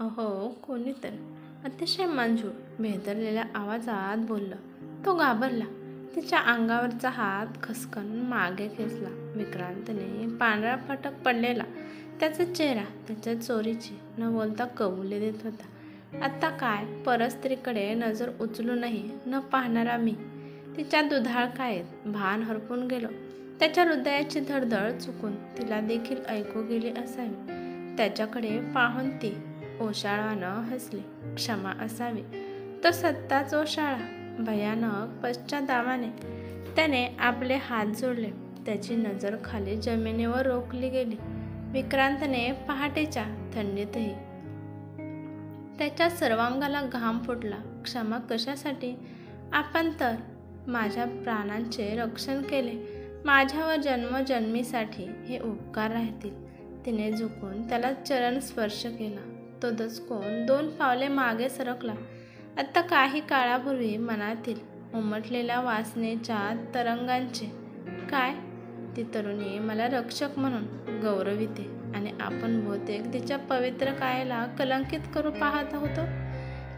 अहो कोणीतरी अतिशय मंजूळ भेदरलेल्या आवाजात बोललं. तो घाबरला. तिच्या अंगावरचा हात खसकन मागे खेचला. विक्रांतने पांढरा फटक पडलेला त्याचा चेहरा त्याच्या चोरीची न बोलता कबुली देत होता. आता काय? परस्त्रीकडे नजर उचलूनही न पाहणारा मी तिच्या दुधाळ कायेत भान हरपून गेलो. त्याच्या हृदयाची धडधड चुकून तिला देखील ऐकू गेली असावी. त्याच्याकडे पाहून ती ओशाळानं हसली. क्षमा असावी. तो सत्ताच ओशाळा. भयानक पश्चातापाने त्याने आपले हात जोडले. त्याची नजर खाली जमिनीवर रोखली गेली. विक्रांतने पहाटेच्या थंडीतही त्याच्या सर्वांगाला घाम फुटला. क्षमा कशासाठी? आपण तर माझ्या प्राणांचे रक्षण केले. माझ्यावर जन्मजन्मीसाठी हे उपकार राहतील. तिने झुकून त्याला चरण स्पर्श केला. तो दचकून 2 पावले मागे सरकला. आता काही काळापूर्वी मनातील उमटलेल्या वासनेच्या तरंगांचे काय? ती तरुणी मला रक्षक म्हणून गौरविते आणि आपण बहुतेक तिच्या पवित्र कायेला कलंकित करू पाहत होतो.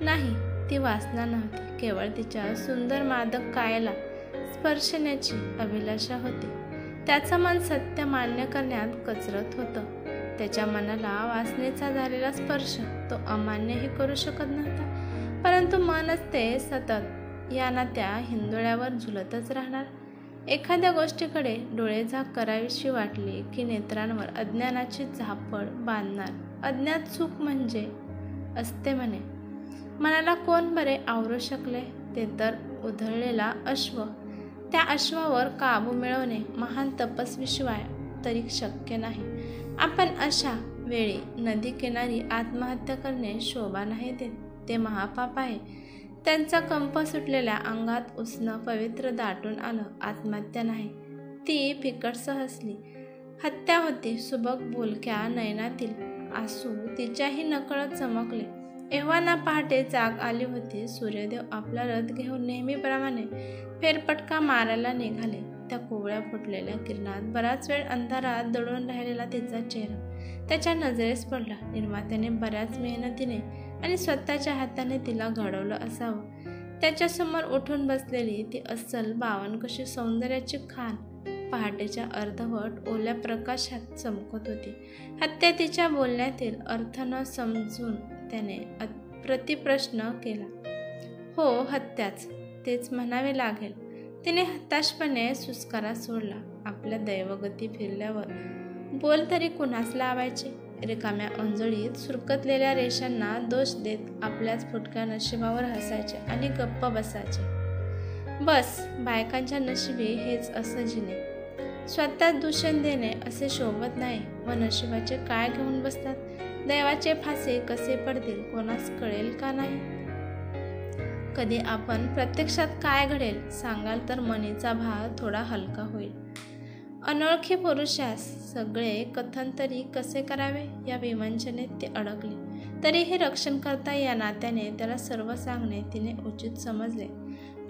नाही, ती वासना नव्हती. केवळ तिच्या सुंदर मादक कायेला स्पर्शण्याची अभिलाषा होती. त्याचं मन सत्य मान्य करण्यात कचरत होतं. त्याच्या मनाला वासनेचा झालेला स्पर्श तो अमान्यही करू शकत नव्हता. परंतु मनच ते सतत या ना त्या हिंदोळ्यावर झुलतच राहणार. एखाद्या गोष्टीकडे डोळेझाक करावीशी वाटली की नेत्रांवर अज्ञानाची झापड बांधणार. अज्ञात सुख म्हणजे असते म्हणे. मनाला कोण बरे आवरू शकले? ते तर उधळलेला अश्व. त्या अश्वावर काबू मिळवणे महान तपस्वीशिवाय तरी शक्य नाही. आपण अशा वेळी नदी किनारी आत्महत्या करणे शोभा नाही देत. ते महापाप आहे. त्यांचा कंप सुटलेल्या अंगात उसणं पवित्र दाटून आलं. आत्महत्या नाही. ती फिकटस हसली. हत्या होती. सुबक बोलक्या नयनातील आसू तिच्याही नकळत चमकले. एव्हाना पहाटे जाग आली होती. सूर्यदेव आपला रथ घेऊन नेहमीप्रमाणे फेरफटका मारायला निघाले. त्या कोवळ्या फुटलेल्या किरणात बराच वेळ अंधारात दडून राहिलेला तिचा चेहरा त्याच्या नजरेस पडला. निर्मात्याने बऱ्याच मेहनतीने आणि स्वतःच्या हाताने तिला घडवलं असावं. त्याच्यासमोर उठून बसलेली ती अस्सल बावनकशी सौंदर्याची खान पहाटेच्या अर्धवट ओल्या प्रकाशात चमकत होती. हत्या तिच्या बोलण्यातील अर्थ न समजून त्याने प्रतिप्रश्न केला. हो, हत्याच. तेच म्हणावे लागेल. तिने हताशपणे सुस्कारा सोडला. आपल्या दैवगती फिरल्यावर बोल तरी कुणास लावायचे? रिकाम्या अंजळीत सुरकतलेल्या रेषांना दोष देत आपल्याच फुटक्या नशिबावर हसायचे आणि गप्प बसायचे. बस, बायकांच्या नशिबी हेच असं जिने. स्वतः दूषण देणे असे शोभत नाही व नशिबाचे काय घेऊन बसतात. दैवाचे फासे कसे पडतील कोणास कळेल का नाही? कधी आपण प्रत्यक्षात काय घडेल सांगाल तर मनीचा भार थोडा हलका होईल. अनोळखी पुरुषास सगळे कथन तरी कसे करावे या विवंचनेत ते अडकले. तरीही रक्षण करता या नात्याने त्याला सर्व सांगणे तिने उचित समजले.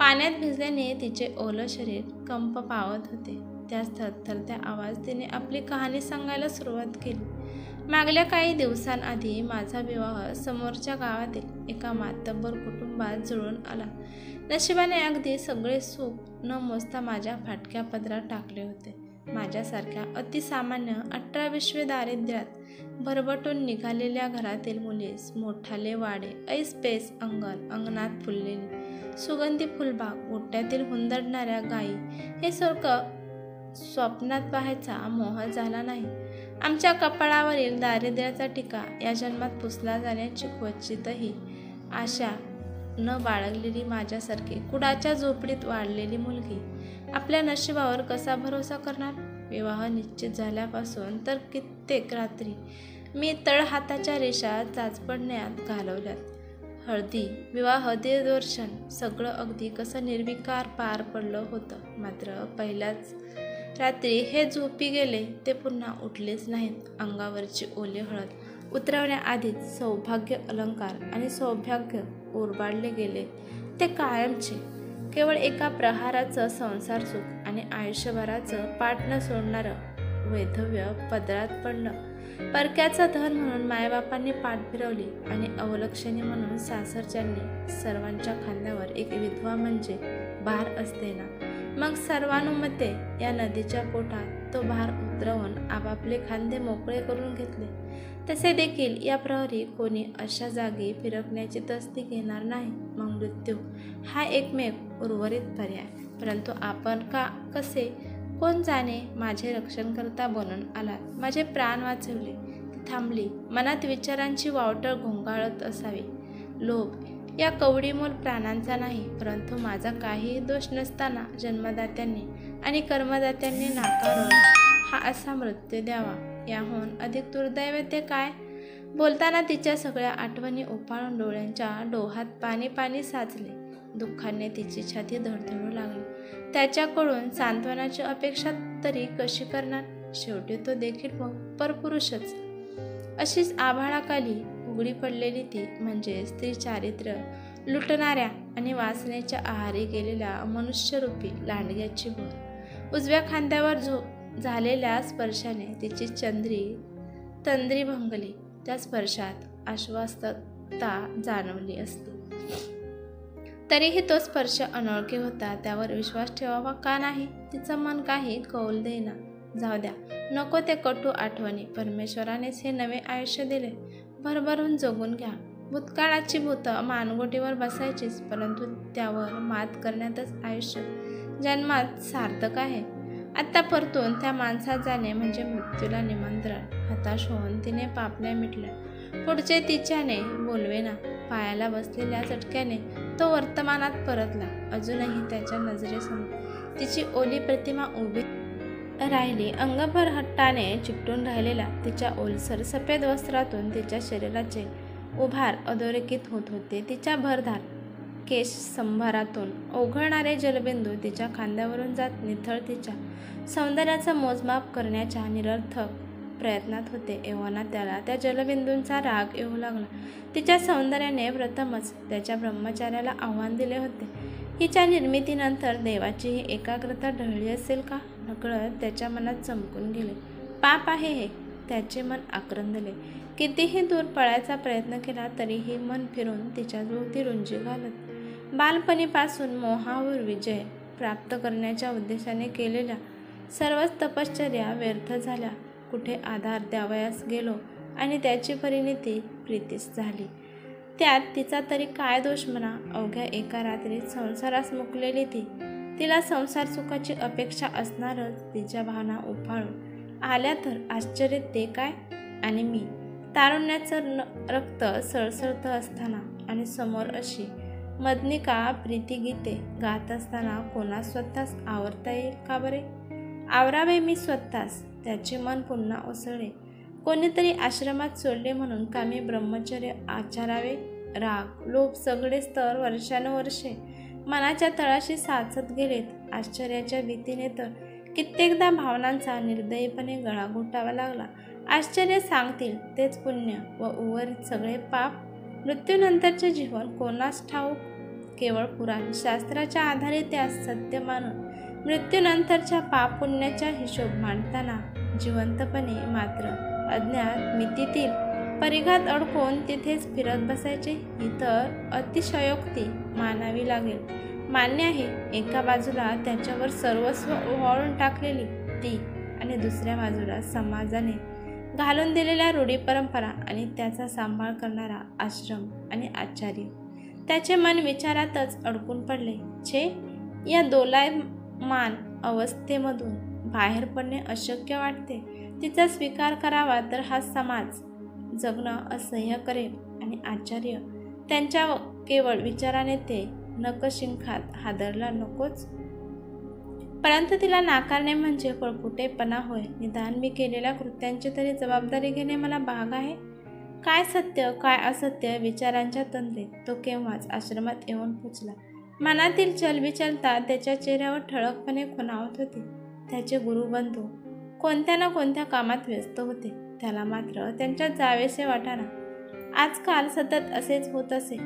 पाण्यात भिजल्याने तिचे ओलं शरीर कंप पावत होते. त्याच थरथरत्या आवाज तिने आपली कहाणी सांगायला सुरुवात केली. मागल्या काही दिवसांआधी माझा विवाह समोरच्या गावातील एका मातब्बर कुटुंबात जुळून आला. नशिबाने अगदी सगळे सुख न मोजता माझ्या फाटक्या पदरात टाकले होते. माझ्यासारख्या अतिसामान्य 18-20 दारिद्र्यात भरभटून निघालेल्या घरातील मुलीस मोठाले वाडे, ऐसपैस अंगण, अंगणात फुललेली सुगंधी फुलबाग, ओट्यातील हुंदडणाऱ्या गायी हे स्वप्नात पाहायचा मोह झाला नाही. आमच्या कपाळावरील दारिद्र्याचा टीका या जन्मात पुसला जाण्याची क्वचितही आशा न बाळगलेली माझ्यासारखी कुडाच्या झोपडीत वाढलेली मुलगी आपल्या नशिबावर कसा भरोसा करणार? विवाह निश्चित झाल्यापासून तर कित्येक रात्री मी तळहाताच्या रेषा चाचपडण्यात घालवल्यात. हळदी, विवाह, देवदर्शन सगळं अगदी कसं निर्विकार पार पडलं होतं. मात्र पहिल्याच रात्री हे झोपी गेले ते पुन्हा उठलेच नाहीत. अंगावरची ओली हळद उतरवण्याआधीच सौभाग्य अलंकार आणि सौभाग्य ओरबाडले गेले ते कायमचे. केवळ एका प्रहाराचं संसार सुख आणि आयुष्यभराचं पाठ न सोडणारं वैधव्य पदरात पडलं. परक्याचा धन म्हणून मायबापांनी पाठ फिरवली आणि अवलक्षणी म्हणून सासरच्यांनी सर्वांच्या खांद्यावर एक विधवा म्हणजे भार असते ना. मग सर्वानुमते या नदीच्या पोटात तो भार उतरवून आपापले खांदे मोकळे करून घेतले. तसे देखील या प्रहरी कोणी अशा जागी फिरकण्याची तस्दी घेणार नाही. मग मृत्यू हा एकमेव उर्वरित पर्याय. परंतु आपण का कसे कोण जाणे माझे रक्षणकर्ता बनून आलात, माझे प्राण वाचवले. ती थांबली. मनात विचारांची वावटळ घोंगाळत असावी. लोभ या कवडीमोल प्राणांचा नाही, परंतु माझा काहीही दोष नसताना जन्मदात्यांनी आणि कर्मदात्यांनी नाकारून हा असा मृत्यू द्यावा, याहून अधिक दुर्दैव ते काय. बोलताना तिच्या सगळ्या आठवणी उफाळून डोळ्यांच्या डोहात पाणी पाणी साचले. दुःखाने तिची छाती धडधडू लागली. त्याच्याकडून सांत्वनाची अपेक्षा तरी कशी करणार. शेवटी तो देखील परपुरुषच. अशीच आभाळाखाली उघडी पडलेली ती म्हणजे स्त्री चारित्र्य लुटणाऱ्या आणि वासनेच्या आहारी गेलेल्या मनुष्यरूपी लांडग्याची भर. उजव्या खांद्यावर झालेल्या स्पर्शाने तिची तंद्री भंगली. त्या स्पर्शात आश्वासकता जाणवली असती, तरीही तो स्पर्श अनोळखी होता. त्यावर विश्वास ठेवावा का नाही. तिचं मन काही कौल देईना. जाऊ द्या, नको ते कटू आठवणी. परमेश्वरानेच हे नवे आयुष्य दिले, भरभरून जगून घ्या. भूतकाळाची भूतं मानगोटीवर बसायचीच, परंतु त्यावर मात करण्यातच आयुष्य जन्मात सार्थक आहे. आत्ता परतून त्या माणसात जाणे म्हणजे मृत्यूला निमंत्रण. हताश होऊन तिने पापण्या मिटल्या. पुढचे तिच्याने बोलवेना. पायाला बसलेल्या चटक्याने तो वर्तमानात परतला. अजूनही त्याच्या नजरेसमोर तिची ओली प्रतिमा उभी राहिली. अंगभर हट्टाने चिकटून राहिलेल्या तिच्या ओलसर सफेद वस्त्रातून तिच्या शरीराचे उभार अधोरेखित होत होते. तिच्या भरधार केश संभारातून ओघळणारे जलबिंदू तिच्या खांद्यावरून जात निथळ तिच्या सौंदर्याचं मोजमाप करण्याच्या निरर्थक प्रयत्नात होते. एव्हाना त्याला त्या जलबिंदूंचा राग येऊ लागला. तिच्या सौंदर्याने प्रथमच त्याच्या ब्रह्मचार्याला आव्हान दिले होते. हिच्या निर्मितीनंतर देवाची ही एकाग्रता ढळली असेल का. नकळत त्याच्या मनात चमकून गेले. पाप आहे हे. त्याचे मन आक्रंदले. कितीही दूर पळायचा प्रयत्न केला तरीही मन फिरून तिच्या भोवती रुंजी घालत. बालपणीपासून मोहावर विजय प्राप्त करण्याच्या उद्देशाने केलेल्या सर्वच तपश्चर्या व्यर्थ झाल्या. कुठे आधार द्यावयास गेलो आणि त्याची परिणिती प्रीतीस झाली. त्यात तिचा तरी काय दोष म्हणा. अवघ्या एका रात्रीत संसारास मुकलेली ती. तिला संसार सुखाची अपेक्षा असणारच. तिच्या भावना उफाळून आल्या तर आश्चर्य ते काय. आणि मी तारुण्याचं रक्त सळसळत असताना आणि समोर अशी मदनिका प्रीतिगीते गात असताना कोणास स्वतःस आवरता येईल का बरे. आवरावे मी स्वतःस. त्याचे मन पुन्हा उसळले. कोणीतरी आश्रमात सोडले म्हणून का मी ब्रह्मचर्य आचरावे. राग लोभ सगळे स्तर वर्षानुवर्षे मनाच्या तळाशी साचत गेलेत. आश्चर्याच्या भीतीने तर कित्येकदा भावनांचा निर्दयीपणे गळा घोटावा लागला. आश्चर्य सांगतील तेच पुण्य व उर्वरित सगळे पाप. मृत्यूनंतरचे जीवन कोणास ठाऊक. केवळ पुराण शास्त्राच्या आधारे त्यास सत्य मानून मृत्यूनंतरच्या पाप पुण्याचा हिशोब मांडताना जिवंतपणे मात्र अज्ञात मितीतील परिघात अडकून तिथेच फिरत बसायचे. ही तर अतिशयोक्ती मानावी लागेल. मान्य आहे, एका बाजूला त्याच्यावर सर्वस्व ओवाळून टाकलेली ती आणि दुसऱ्या बाजूला समाजाने घालून दिलेल्या रूढी परंपरा आणि त्याचा सांभाळ करणारा आश्रम आणि आचार्य. त्याचे मन विचारातच अडकून पडले. छे, या दोलायमान अवस्थेमधून बाहेर पडणे अशक्य वाटते. तिचा स्वीकार करावा तर हा समाज जगणं असह्य करेल आणि आचार्य त्यांच्या केवळ विचाराने ते नकशिंखात हादरला नकोच. परंतु तिला नाकारणे म्हणजे पळपुटेपणा होय. निदान मी केलेल्या कृत्यांची तरी जबाबदारी घेणे मला भाग आहे. काय सत्य काय असत्य विचारांच्या तंद्रीत तो केव्हाच आश्रमात येऊन पोचला. मनातील चलबिचलता त्याच्या चेहऱ्यावर ठळकपणे खुणावत होती. त्याचे गुरुबंधू कोणत्या ना कोणत्या कामात व्यस्त होते. त्याला मात्र त्यांच्यात जावेसे वाटाना. आजकाल सतत असेच होत असे.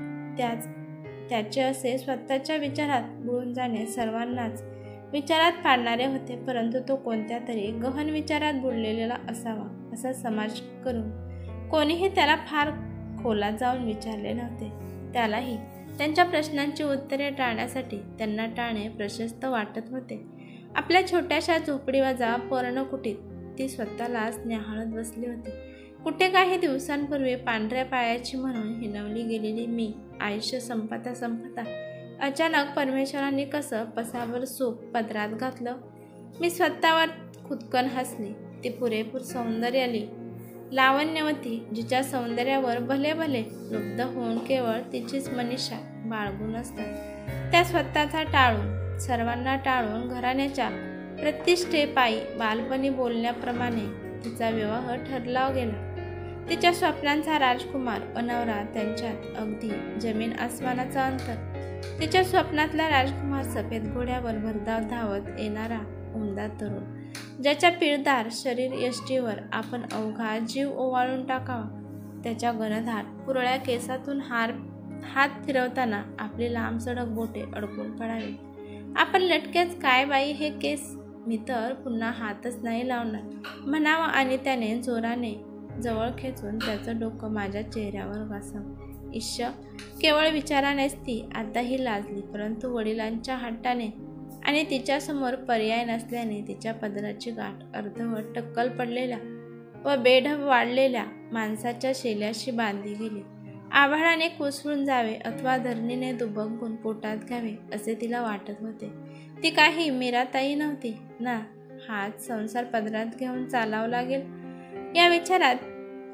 त्याचे असे स्वतःच्या विचारात बुडून जाणे सर्वांनाच विचारात पाडणारे होते, परंतु तो कोणत्या तरी गहन विचारात बुडलेला असावा असा समाज करून कोणीही त्याला फार खोलात जाऊन विचारले नव्हते. त्यालाही त्यांच्या प्रश्नांची उत्तरे टाळण्यासाठी त्यांना टाळणे प्रशस्त वाटत होते. आपल्या छोट्याशा झोपडीवजा पर्णकुटीत ती स्वतःलाच न्याहाळत बसली होती. कुठे काही दिवसांपूर्वी पांढऱ्या पायाची म्हणून हिणवली गेलेली मी आयुष्य संपता संपता अचानक परमेश्वरांनी कसं पसाभर सुख पदरात घातलं. मी स्वतःवर खुदकन हसली. ती पुरेपूर सौंदर्याली लावण्यवती, जिच्या सौंदर्यावर भले भले लुब्ध होऊन केवळ तिचीच मनीषा बाळगून असतात, त्या स्वतःचा टाळून सर्वांना टाळून घराण्याच्या प्रतिष्ठेपायी बालपणी बोलण्याप्रमाणे तिचा विवाह ठरला गेला. तिच्या स्वप्नांचा राजकुमार अनवरा, त्यांच्यात अगदी जमीन आसमानाचं अंतर. तिच्या स्वप्नातला राजकुमार सफेद घोड्यावर भरधाव धावत येणारा उमदा तरुण, ज्याच्या पिळदार शरीर यष्टीवर आपण अवघा जीव ओवाळून टाकावा. त्याच्या घनदाट कुरळ्या केसातून हात फिरवताना आपली लांब सडक बोटे अडकून पडावी. आपण लटकेच काय बाई हे केस, मी तर पुन्हा हातच नाही लावणार म्हणावं आणि त्याने जोराने जवळ खेचून त्याचं डोकं माझ्या चेहऱ्यावर घासावं. ईश्य, केवळ विचारानेच ती आताही लाजली, परंतु वडिलांच्या हट्टाने आणि तिच्यासमोर पर्याय नसल्याने तिच्या पदराची गाठ अर्धवट टक्कल पडलेल्या व बेढब वाढलेल्या माणसाच्या शेल्याशी बांधली गेली. आभाळाने कोसळून जावे अथवा धरणीने दुबंगून पोटात घ्यावे असे तिला वाटत होते. ती काही मीराताई नव्हती ना, हात संसार पदरात घेऊन चालावं लागेल या विचारात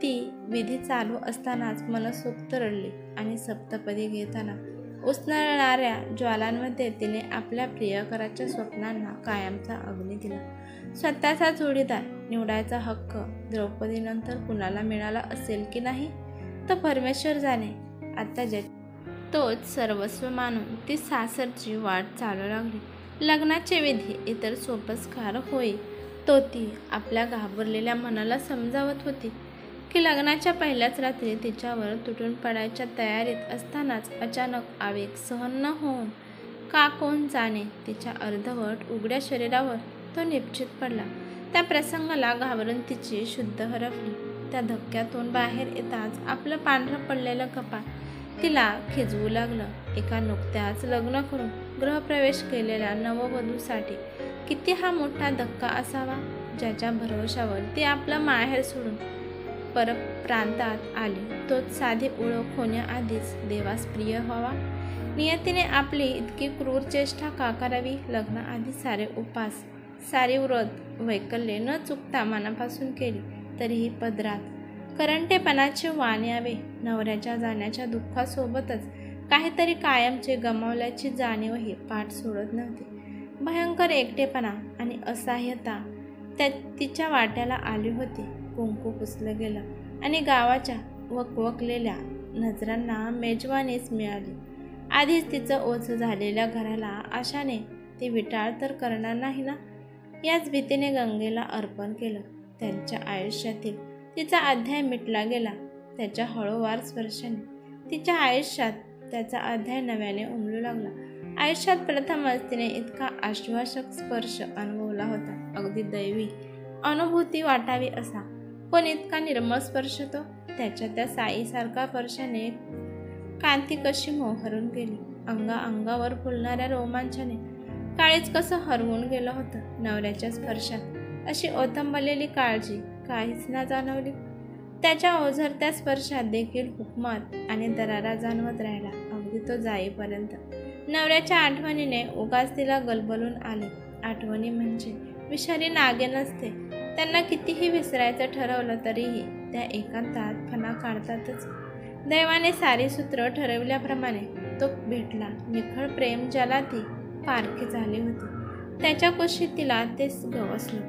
ती विधी चालू असतानाच मनसोक्त रडली आणि सप्तपदी घेताना उसळणाऱ्या ज्वालांमध्ये तिने आपल्या प्रियकराच्या स्वप्नांना कायमचा अग्नी दिला. स्वतःचा जोडीदार निवडायचा हक्क द्रौपदीनंतर कुणाला मिळाला असेल की नाही तो परमेश्वर जाणे. आता तोच सर्वस्व मानून ती सासरची वाट चालू लागली. लग्नाचे विधी इतर सोपस्कार होई तो ती आपल्या घाबरलेल्या मनाला समजावत होती की लग्नाच्या पहिल्याच रात्री तिच्यावर तुटून पडायच्या तयारीत असतानाच अचानक आवेग सहन न होऊन का कोण जाणे तिच्या अर्धवट उघड्या शरीरावर तो निश्चित पडला. त्या प्रसंगाला घाबरून तिची शुद्ध हरपली. त्या धक्क्यातून बाहेर येताच आपलं पांढरं पडलेलं कपाळ तिला खिजवू लागलं. एका नुकत्याच लग्न करून गृहप्रवेश केलेल्या नववधूसाठी किती हा मोठा धक्का असावा, ज्याच्या भरवशावर ती आपलं माहेर सोडून परप्रांतात आली. तोच साधी ओळख होण्याआधीच देवास प्रिय व्हावा. नियतीने आपली इतकी क्रूर चेष्टा का करावी. लग्नाआधी सारे उपास सारी व्रत वैकल्ये न चुकता मनापासून केली तरीही पदरात करंटेपणाचे वाण यावे. नवऱ्याच्या जाण्याच्या दुःखासोबतच काहीतरी कायमचे गमावल्याची जाणीवही पाठ सोडत नव्हती. भयंकर एकटेपणा आणि असहाय्यता तिच्या वाट्याला आली होती. कुंकू पुसलं गेलं आणि गावाच्या वकवकलेल्या नजरांना मेजवानीच मिळाली. आधीच तिचं ओझं झालेल्या घराला आशाने ती विटाळ तर करणार नाही ना, याच भीतीने गंगेला अर्पण केलं. त्यांच्या आयुष्यातील तिचा अध्याय मिटला गेला. त्याच्या हळूवार स्पर्शाने तिच्या आयुष्यात त्याचा अध्याय नव्याने उमलू लागला. आयुष्यात प्रथमच तिने इतका आश्वासक स्पर्श अनुभवला होता. अगदी दैवी अनुभूती वाटावी असा, पण इतका निर्मळ स्पर्श तो. त्याच्या त्या साईसारखा स्पर्शाने कांती कशी मोहरून गेली. अंगावर फुलणाऱ्या रोमांचाने काळीच कसं हरवून गेलं होतं. नवऱ्याच्या स्पर्शात अशी ओथंबलेली काळजी काहीच न जाणवली. त्याच्या ओझरत्या स्पर्शात देखील हुकमत आणि दरारा जाणवत राहिला, अगदी तो जाईपर्यंत. नवऱ्याच्या आठवणीने उगाच तिला गलबलून आले. आठवणी म्हणजे विषारी नागे नसते. त्यांना कितीही विसरायचं ठरवलं तरीही त्या एकांतात फणा काढतातच. दैवाने सारी सूत्र ठरवल्याप्रमाणे तो भेटला. निखळ प्रेम ज्याला ती पारखी झाली होती, त्याच्या कुशीत तिला तेच गवसलं.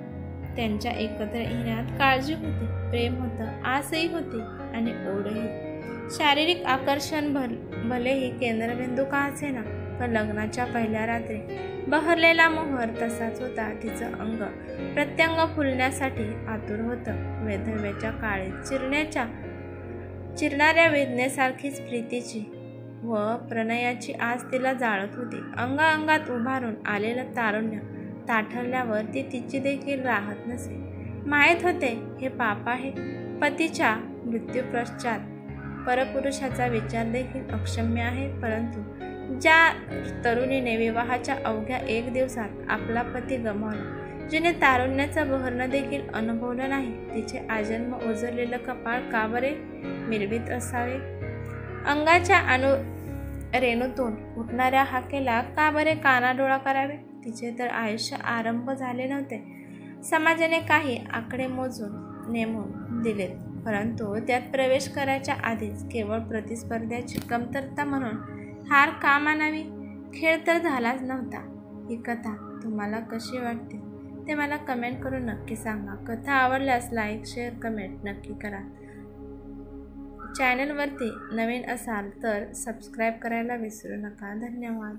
त्यांच्या एकत्र येण्यात काळजी होती, प्रेम होतं, आसही होती आणि ओढही. शारीरिक आकर्षण भलेही केंद्रबिंदू का असेना, पण लग्नाच्या पहिल्या रात्री बहरलेला मोहर तसाच होता. तिचं अंग प्रत्यंग फुलण्यासाठी आतुर होतं. वैधव्याच्या काळीत चिरणाऱ्या वेदनेसारखीच प्रीतीची व प्रणयाची आस तिला जाळत होती. अंगाअंगात उभारून आलेलं तारुण्य ताठरल्यावर ती तिची देखील राहत नसे. माहीत होते हे पाप आहे. पतीच्या मृत्यूपश्चात परपुरुषाचा विचार देखील अक्षम्य आहे. परंतु ज्या तरुणीने विवाहाच्या अवघ्या 1 दिवसात आपला पती गमावला, जिने तारुण्याचं बहरणं देखील अनुभवलं नाही, तिचे आजन्म ओझरलेलं कपाळ का बरे मिरवीत असावे? अंगाच्या रेणूतून उठणाऱ्या हाकेला का बरे कानाडोळा करावे? तिचे तर आयुष्य आरंभ झाले नव्हते. समाजाने काही आकडे मोजून नेमून दिलेत, परंतु त्यात प्रवेश करायच्या आधीच केवळ प्रतिस्पर्ध्याची कमतरता म्हणून हार का मानावी? खेळ तर झालाच नव्हता. ही कथा तुम्हाला कशी वाटते ते मला कमेंट करून नक्की सांगा. कथा आवडल्यास लाईक, शेअर, कमेंट नक्की करा. चॅनलवरती नवीन असाल तर सबस्क्राईब करायला विसरू नका. धन्यवाद.